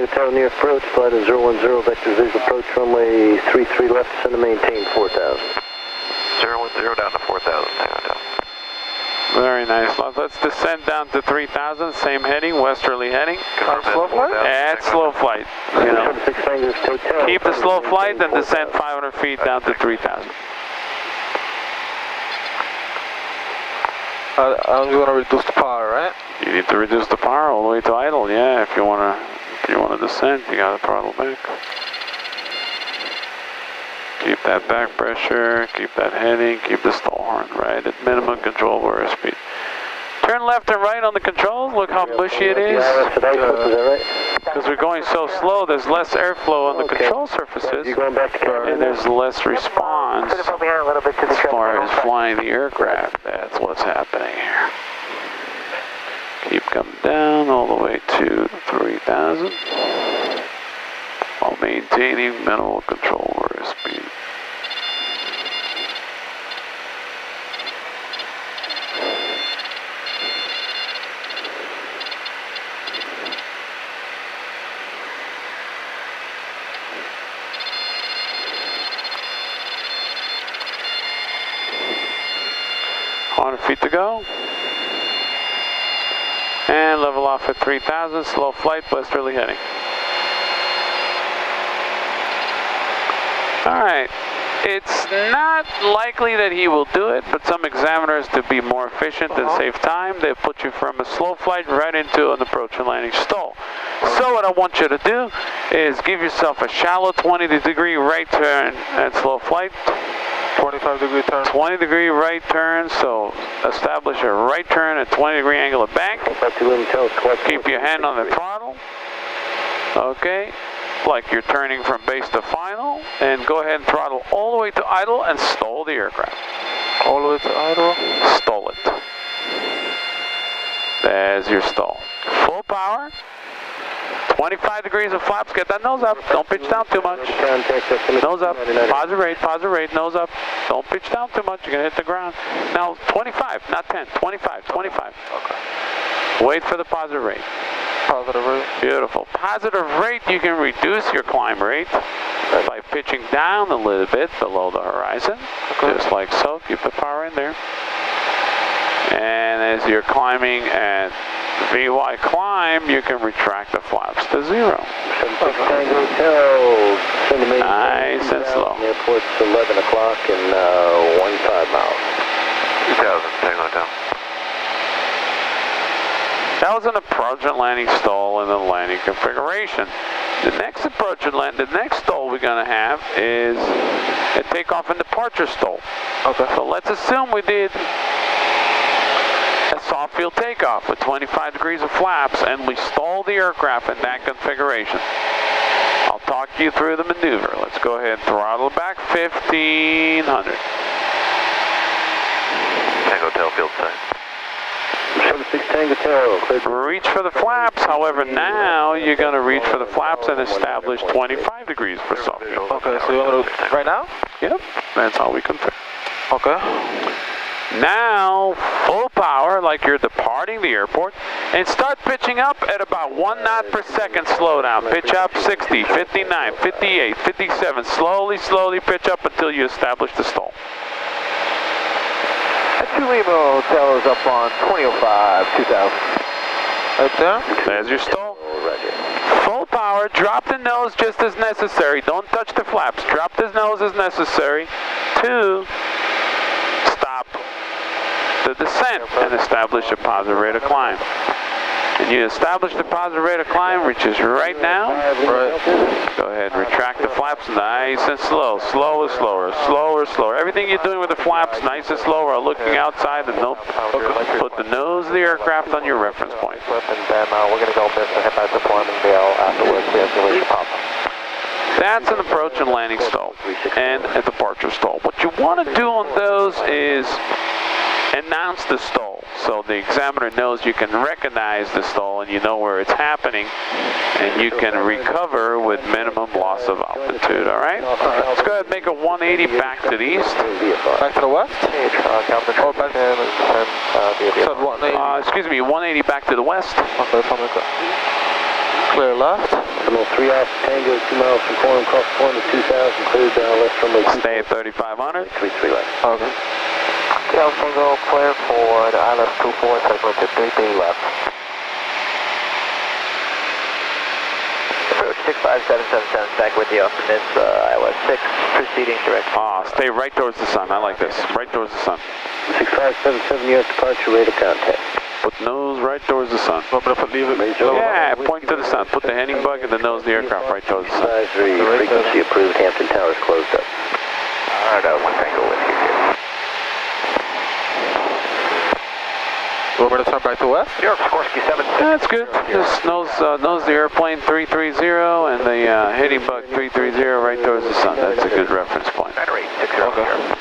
Tango Tower near approach, flight of 010, vector visual approach, runway 33 left, send to maintain 4,000. 010 down to 4,000, Tango Tower. Very nice. Let's descend down to 3,000, same heading, westerly heading. Slow flight? Add slow flight. You know. Keep the slow flight, then descend 500 feet down to 3,000. I'm going to reduce the power, right? You need to reduce the power all the way to idle. Yeah, if you wanna descend, you gotta throttle back. Keep that back pressure, keep that heading, keep the stall horn right at minimum control over speed. Turn left and right on the controls. Look how bushy it is. Because we're going so slow, there's less airflow on the control surfaces, and there's less response as far as flying the aircraft. That's what's happening here. Keep coming down all the way to 3,000 while maintaining minimal control over speed. Feet to go. And level off at 3,000, slow flight, westerly heading. Alright, it's not likely that he will do it, but some examiners, to be more efficient and save time, they put you from a slow flight right into an approach and landing stall. So what I want you to do is give yourself a shallow 20-degree right turn at slow flight. 25-degree turn. 20-degree right turn, so establish a right turn at 20-degree angle of bank. Keep your hand on the throttle. Okay, like you're turning from base to final, and go ahead and throttle all the way to idle and stall the aircraft. All the way to idle? Stall it. There's your stall. Full power. 25 degrees of flaps, get that nose up, don't pitch down too much. Nose up, positive rate, nose up. Don't pitch down too much, you're going to hit the ground. Now 25, not 10, 25. Okay. Wait for the positive rate. Positive rate. Beautiful. Positive rate, you can reduce your climb rate by pitching down a little bit below the horizon. Okay. Just like so, keep the power in there. And as you're climbing at VY climb, you can retract the flaps to 0. Nice and slow. Airport's 11 o'clock and 15 miles. 2,000, Tango down. That was an approach and landing stall in the landing configuration. The next approach and the next stall we're going to have is a takeoff and departure stall. Okay. So let's assume we did a soft field takeoff with 25 degrees of flaps and we stall the aircraft in that configuration. I'll talk you through the maneuver. Let's go ahead and throttle back 1,500. Tango Tail field side. 76 Tango Tail. Reach for the flaps, however now you're going to reach for the flaps and establish 25 degrees for soft field. Okay, so you want to do right now? Yep, that's how we configure. Okay. Now, full power, like you're departing the airport, and start pitching up at about 1 knot per second slowdown. Pitch up 60, 59, 58, 57. Slowly pitch up until you establish the stall. At 2 Lima Hotel is up on 2005, 2000. Right there? There's your stall. Full power, drop the nose just as necessary. Don't touch the flaps. Drop the nose as necessary to stop the descent and establish a positive rate of climb. And you establish the positive rate of climb, which is right now. Right. Go ahead and retract the flaps nice and slow. Slower, slower. Everything you're doing with the flaps, nice and slow, or looking outside and don't put the nose of the aircraft on your reference point. And then we're going to go miss the head-back deployment bail afterwards. We have to pop. That's an approach and landing stall and a departure stall. What you want to do on those is announce the stall, so the examiner knows you can recognize the stall and you know where it's happening, and you can recover with minimum loss of altitude. All right? Let's go ahead and make a 180 back to the east. Back to the west? Or back to excuse me, 180 back to the west. Okay, something like that. Clear left. Terminal 3 off Tango, 2 miles from Quorum, cross point of 2000, cleared down left runway 2. Stay at 3500. 33 left. Okay. Delta Tango, clear for the ILS 24, segment to 33 left. Approach 65777, back with you off the miss, ILS 6, proceeding direct. Stay right towards the sun. I like this. Right towards the sun. 6577, US departure, rate of contact. Put nose right towards the sun. I'm going to leave it. Yeah, point to the sun. Put the heading bug and the nose of the aircraft right towards the sun. Advisory, frequency approved, Hampton Towers closed up. Alright, 1 Tango Whiskey here. We're going to turn back to west? New York, Sikorsky 76. That's good. Just nose the airplane 330 and the heading bug 330 right towards the sun. That's a good reference point. Battery 60 here.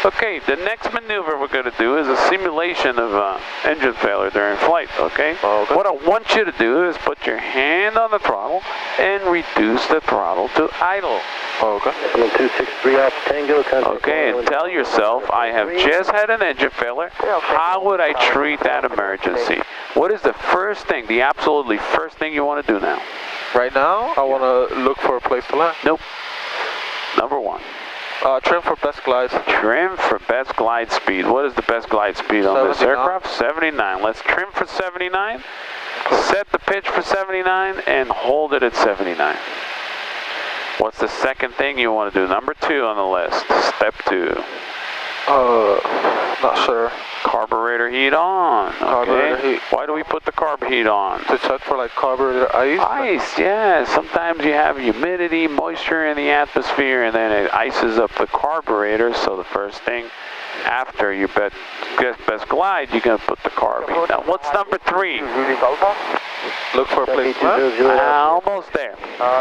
Okay, the next maneuver we're going to do is a simulation of engine failure during flight, okay? Okay. What I want you to do is put your hand on the throttle and reduce the throttle to idle. Okay. Terminal 263 off Tango, contact. Okay, and tell yourself, I have just had an engine failure. How would I treat that emergency? What is the first thing, the absolutely first thing you want to do now? Right now, I want to look for a place to land. Nope. Number 1. Trim for best glides. Trim for best glide speed. What is the best glide speed on this 79. aircraft? 79. Let's trim for 79. Set the pitch for 79 and hold it at 79. What's the second thing you want to do? Number 2 on the list. Step 2. Not sure. Carburetor heat on. Carburetor Okay. heat. Why do we put the carb heat on? To check for like carburetor ice? Ice, yeah. Sometimes you have humidity, moisture in the atmosphere, and then it ices up the carburetor. So the first thing after your best glide, you're going to put the carb heat. Now, what's number 3? Look for a place to land. Almost there.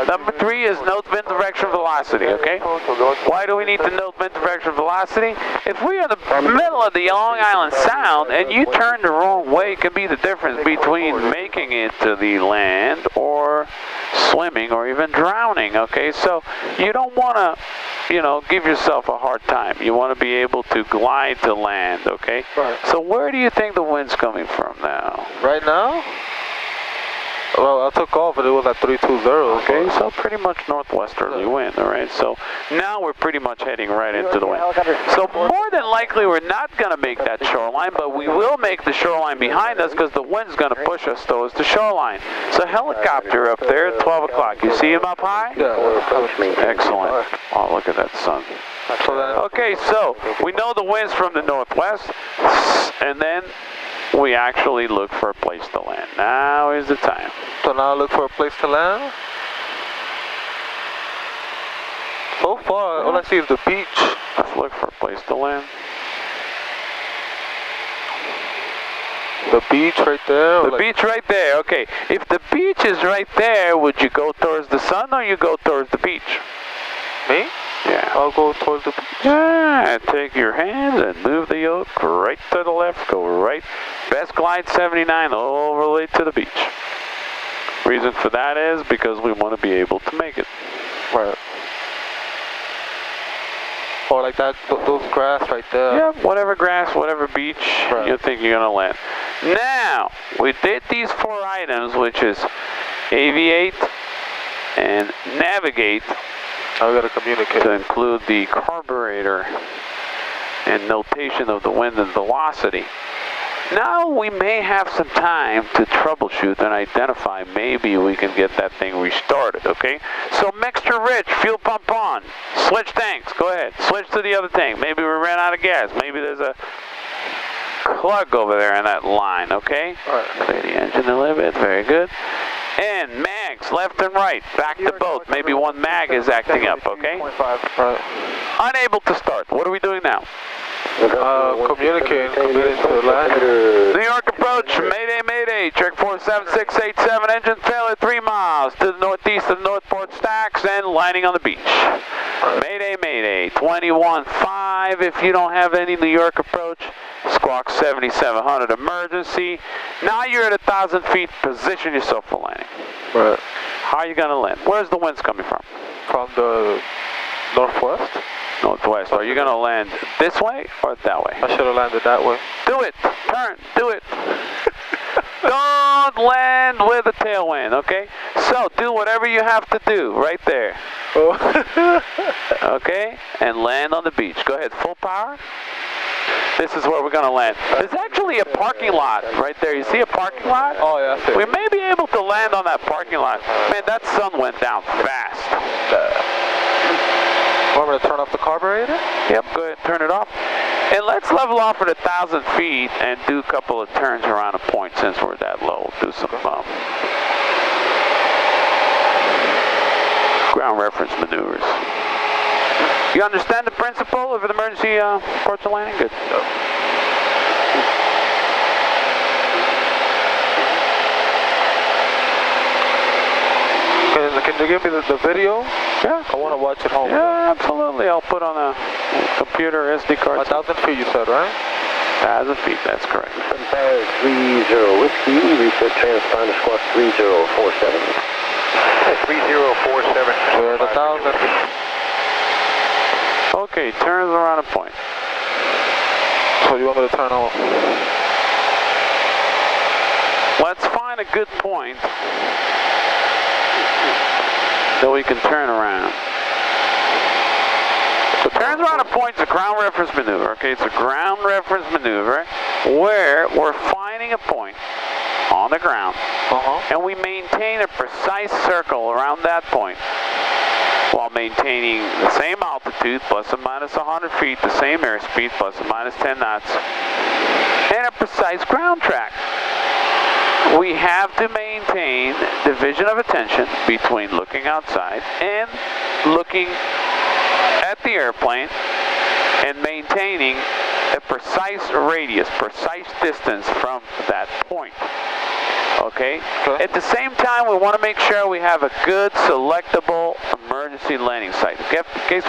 Number 3 is note wind direction velocity, okay? Why do we need to note wind direction velocity? If we're in the middle of the Long Island Sound and you turn the wrong way, it can be the difference between making it to the land or swimming or even drowning, okay? So you don't want to, give yourself a hard time. You want to be able to glide to land, okay? Right. So where do you think the wind's coming from now? Right now? Well, I took off, but it was at 320. Okay, so pretty much northwesterly wind, all right? So now we're pretty much heading right into the wind. So more than likely we're not going to make that shoreline, but we will make the shoreline behind us because the wind's going to push us towards the shoreline. So helicopter up there at 12 o'clock. You see him up high? Yeah. Excellent. Oh, look at that sun. Okay, so we know the wind's from the northwest, and then we actually look for a place to land. Now is the time. So now look for a place to land. So far, all I see is the beach. Let's look for a place to land. The beach right there. The beach right there, okay. If the beach is right there, would you go towards the sun or you go towards the beach? Me? Yeah. I'll go towards the beach. Yeah, take your hands and move the yoke right to the left, go right. Best glide 79 all the way to the beach. Reason for that is because we want to be able to make it. Right. Or like that, those grass right there. Yeah, whatever grass, whatever beach you think you're going to land. Now, we did these 4 items, which is aviate and navigate. I gotta communicate. To include the carburetor and notation of the wind and velocity. Now we may have some time to troubleshoot and identify maybe we can get that thing restarted, okay? So mixture rich, fuel pump on, switch tanks, go ahead, switch to the other tank. Maybe we ran out of gas, maybe there's a plug over there in that line, okay? Right. Clear the engine a little bit, very good. And mags, left and right, back to both. Maybe one mag is acting up, okay? Right. Unable to start. What are we doing now? Communicating to the land. New York approach, Mayday, Mayday, check 47687, engine failure 3 miles to the northeast of the Northport Stacks and landing on the beach. Mayday, Mayday, 21.5 if you don't have any New York approach. Squawk 7700 emergency. Now you're at 1,000 feet, position yourself for landing. Right. How are you going to land? Where's the winds coming from? From the northwest. Northwest. Are you going to land this way or that way? I should have landed that way. Do it. Turn. Do it. Don't don't land with a tailwind, okay? So do whatever you have to do right there. Okay? And land on the beach. Go ahead, full power. This is where we're going to land. There's actually a parking lot right there. You see a parking lot? Oh, yeah, I see. We may be able to land on that parking lot. Man, that sun went down fast. Want me to turn off the carburetor? Yep, go ahead, turn it off. And let's level off at 1,000 feet and do a couple of turns around a point since we're that low. Do some ground reference maneuvers. You understand the principle of an emergency approach and landing? Good. Can you give me the video? Yeah. I want to watch it home. Yeah, absolutely. I'll put on a computer SD card. 1,000 feet you said, right? 1,000 feet, that's correct. Empire 30 Whiskey, reset transponder squawk 3047. 3047. We're at 1,000. Okay, turns around a point. So you want me to turn off? Let's find a good point that we can turn around. So turns around a point is a ground reference maneuver, okay? It's a ground reference maneuver where we're finding a point on the ground and we maintain a precise circle around that point while maintaining the same altitude, plus or minus 100 feet, the same airspeed, plus or minus 10 knots, and a precise ground track. We have to maintain division of attention between looking outside and looking at the airplane and maintaining a precise radius, precise distance from that point. Okay? At the same time, we want to make sure we have a good selectable emergency landing site. In case